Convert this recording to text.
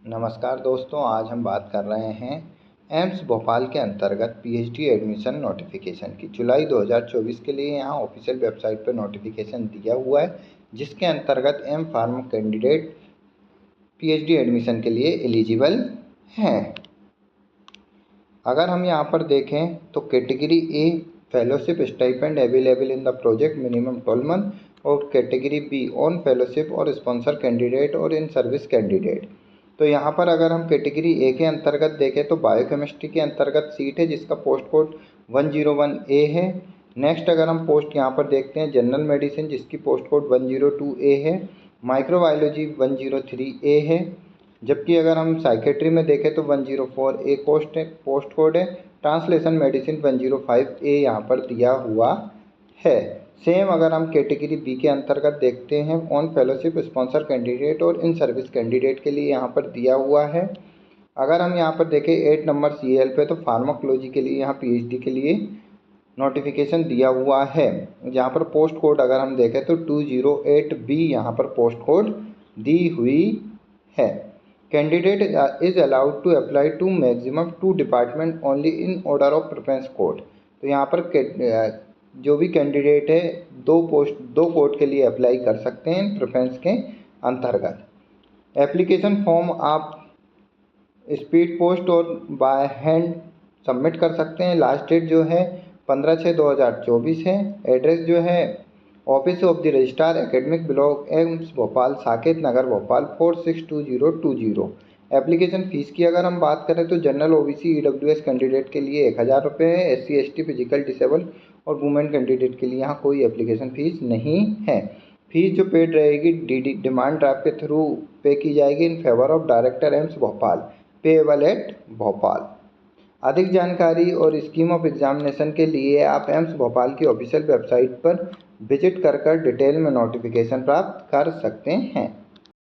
नमस्कार दोस्तों, आज हम बात कर रहे हैं एम्स भोपाल के अंतर्गत पीएचडी एडमिशन नोटिफिकेशन की। जुलाई 2024 के लिए यहाँ ऑफिशियल वेबसाइट पर नोटिफिकेशन दिया हुआ है, जिसके अंतर्गत M pharm candidate PhD admission के लिए एलिजिबल हैं। अगर हम यहाँ पर देखें तो category A fellowship stipend available in the project minimum 12 month, और कैटेगरी बी ऑन फेलोशिप और स्पॉन्सर कैंडिडेट और इन सर्विस कैंडिडेट। तो यहाँ पर अगर हम कैटेगरी ए के अंतर्गत देखें तो बायोकेमिस्ट्री के अंतर्गत सीट है, जिसका पोस्ट कोड 101A है। नेक्स्ट अगर हम पोस्ट यहाँ पर देखते हैं जनरल मेडिसिन, जिसकी पोस्ट कोड 102A है। माइक्रोबायोलॉजी 103A है। जबकि अगर हम साइकेट्री में देखें तो 104A पोस्ट कोड है। ट्रांसलेशन मेडिसिन 105A यहाँ पर दिया हुआ है। सेम अगर हम कैटेगरी बी के अंतर्गत देखते हैं ऑन फेलोशिप स्पॉन्सर कैंडिडेट और इन सर्विस कैंडिडेट के लिए यहाँ पर दिया हुआ है। अगर हम यहाँ पर देखें 8 नंबर CL पे, तो फार्माकोलॉजी के लिए यहाँ PhD के लिए नोटिफिकेशन दिया हुआ है। यहाँ पर पोस्ट कोड अगर हम देखें तो 208B यहाँ पर पोस्ट कोड दी हुई है। Candidate is allowed to apply to maximum 2 department only in order of preference code. तो यहाँ पर जो भी कैंडिडेट है दो कोड के लिए अप्लाई कर सकते हैं प्रेफरेंस के अंतर्गत। एप्लीकेशन फॉर्म आप स्पीड पोस्ट और बाय हैंड सबमिट कर सकते हैं। लास्ट डेट जो है 15/6/2024 है। एड्रेस जो है office of the registrar academic block AIIMS Bhopal, Saket Nagar Bhopal 462020। Application fees की अगर हम बात करें तो जनरल OBC EWS कैंडिडेट के लिए 1000 रुपये है। SC ST फिजिकल डिसेबल और वुमेन कैंडिडेट के लिए यहाँ कोई एप्लीकेशन फ़ीस नहीं है। फीस जो पेड रहेगी डिमांड ड्राफ्ट के थ्रू पे की जाएगी in favour of director AIIMS Bhopal, payable eight Bhopal. अधिक जानकारी और स्कीम ऑफ एग्जामिनेशन के लिए आप एम्स भोपाल की ऑफिशियल वेबसाइट पर विजिट कर डिटेल में नोटिफिकेशन प्राप्त कर सकते हैं।